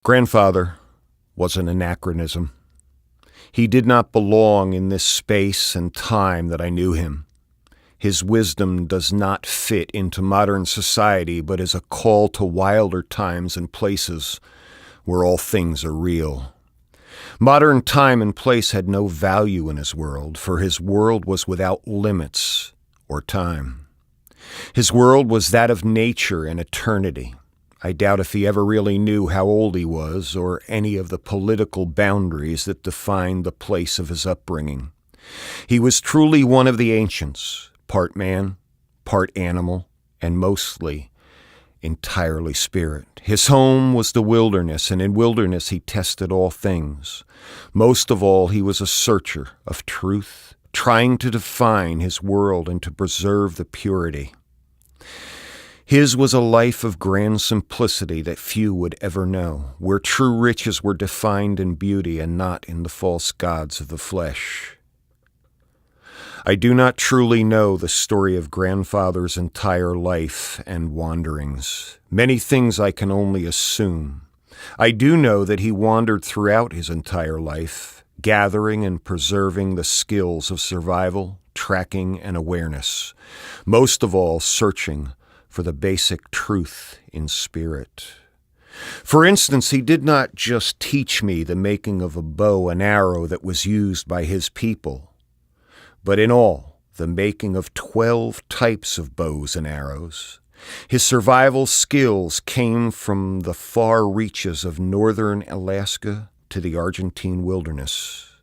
Grandfather was an anachronism. He did not belong in this space and time that I knew him. His wisdom does not fit into modern society, but is a call to wilder times and places where all things are real. Modern time and place had no value in his world, for his world was without limits or time. His world was that of nature and eternity. I doubt if he ever really knew how old he was or any of the political boundaries that defined the place of his upbringing. He was truly one of the ancients, part man, part animal, and mostly entirely spirit. His home was the wilderness, and in wilderness he tested all things. Most of all, he was a searcher of truth, trying to define his world and to preserve the purity. His was a life of grand simplicity that few would ever know, where true riches were defined in beauty and not in the false gods of the flesh. I do not truly know the story of Grandfather's entire life and wanderings. Many things I can only assume. I do know that he wandered throughout his entire life, gathering and preserving the skills of survival, tracking, and awareness. Most of all, searching for the basic truth in spirit. For instance, he did not just teach me the making of a bow and arrow that was used by his people, but in all, the making of 12 types of bows and arrows. His survival skills came from the far reaches of northern Alaska to the Argentine wilderness,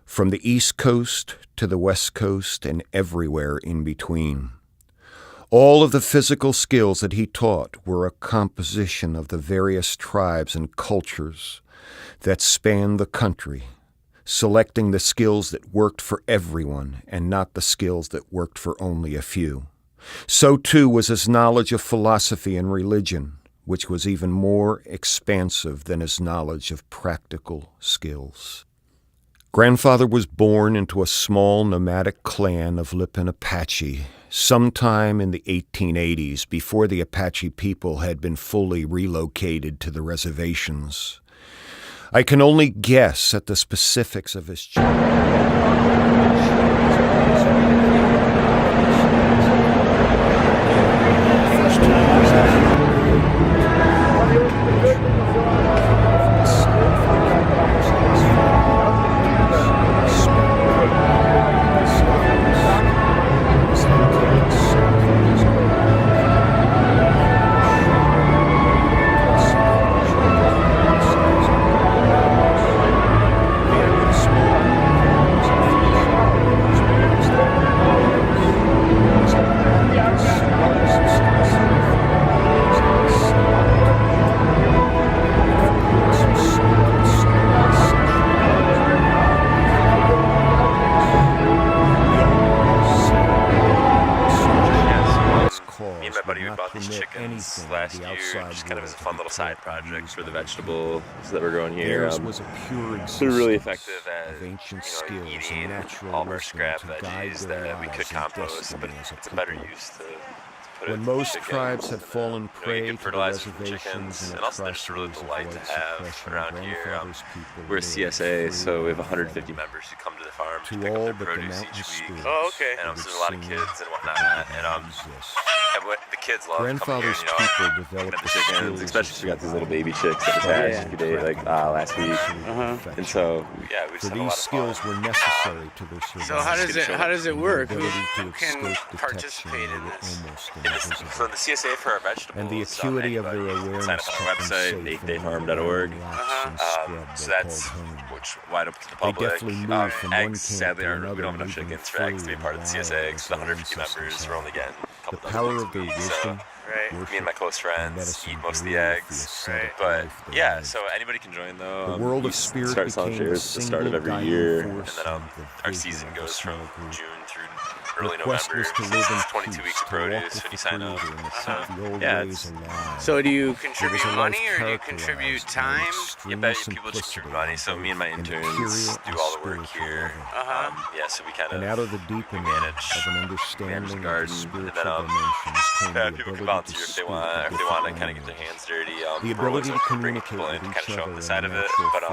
from the East Coast to the West Coast and everywhere in between. All of the physical skills that he taught were a composition of the various tribes and cultures that spanned the country, selecting the skills that worked for everyone and not the skills that worked for only a few. So too was his knowledge of philosophy and religion, which was even more expansive than his knowledge of practical skills. Grandfather was born into a small nomadic clan of Lipan Apache sometime in the 1880s, before the Apache people had been fully relocated to the reservations. I can only guess at the specifics of his childhood. Last year, just kind of as a fun little side project for the vegetables that we're growing here. They're really effective at eating all of our scrap veggies that we could compost, but it's a better use to put when most tribes had fallen prey to fertilizer from chickens, and also they're just really delight to have around here. We're a CSA, so we have 150 members who come to the farm to pick up their produce each week. Oh, okay. And so there's a lot of kids and whatnot, and what the kids love Grandfather's coming here, people developed the chickens, especially if we got these little baby chicks that hatched today, last week. And so, yeah, we just had a lot of skills were necessary to their survival. So how does it work? Who can participate in this? So the CSA for our vegetables, and the acuity of their awareness. Sign up on our website, natefarm.org. So that's wide open to the public. Eggs, sadly, we don't have enough chickens for eggs to be part of the CSA. So the 150 members, we're only getting a couple power of their wisdom. wisdom. Me and my close friends eat most of the eggs, but yeah, so anybody can join though. The world of spirit start selling shares at the start of every year, and then our season season goes from June through early November. 22 weeks of produce when you sign up. Yeah. So do you contribute money or do you contribute time? You bet people just contribute money. So me and my interns do all the work here. Yeah, so we kind of and out of the deep manage of an understanding garden, of the and spiritual then dimensions people can volunteer if they want to kind of get their hands dirty. The ability to communicate with and each kind of show other them the side of it, but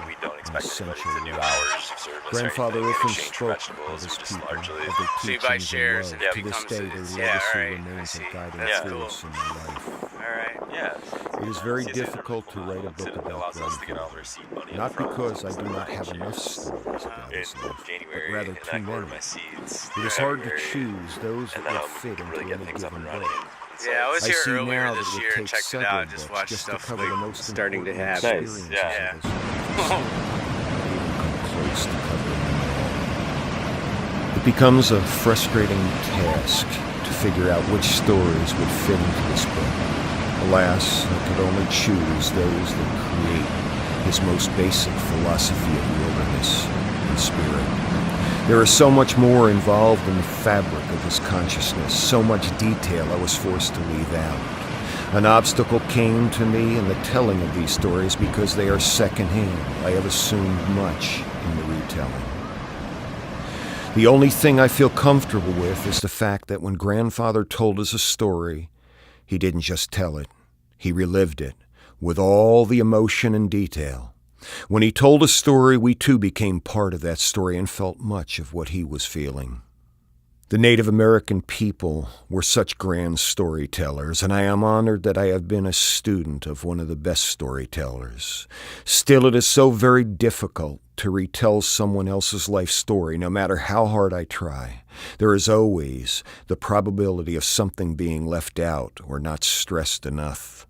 we don't expect anybody to do hours of service. Grandfather or often anything. spoke Exchange of his vegetables, people, largely. of their So you buy teachings shares and and love. it To this becomes day, their his. legacy Yeah, all right. I remains see. a guiding That's force cool. in my life. All right. Yeah. It is very It's difficult to write a book it about allows us to get all grandfather. of our seed money Not up front. because I do not have enough stories about In his life, January, but rather and too then I order many. my seeds. It is hard to choose those that and then will fit into really get any things up given and book. running. Yeah, I was I here see earlier now that this it would year and take checked it several out. Just books watched just to stuff cover like the most starting to important happen. Nice, experiences yeah. of his life. Come close to covering them all. It becomes a frustrating task to figure out which stories would fit into this book. Alas, I could only choose those that create his most basic philosophy of wilderness and spirit. There is so much more involved in the fabric of his consciousness, so much detail I was forced to leave out. An obstacle came to me in the telling of these stories because they are secondhand. I have assumed much in the retelling. The only thing I feel comfortable with is the fact that when Grandfather told us a story, he didn't just tell it, he relived it with all the emotion and detail. When he told a story, we too became part of that story and felt much of what he was feeling. The Native American people were such grand storytellers, and I am honored that I have been a student of one of the best storytellers. Still, it is so very difficult to retell someone else's life story, no matter how hard I try. There is always the probability of something being left out or not stressed enough.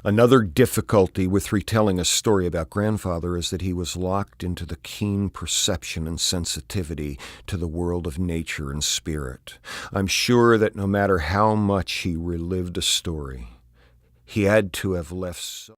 Another difficulty with retelling a story about Grandfather is that he was locked into the keen perception and sensitivity to the world of nature and spirit. I'm sure that no matter how much he relived a story, he had to have left so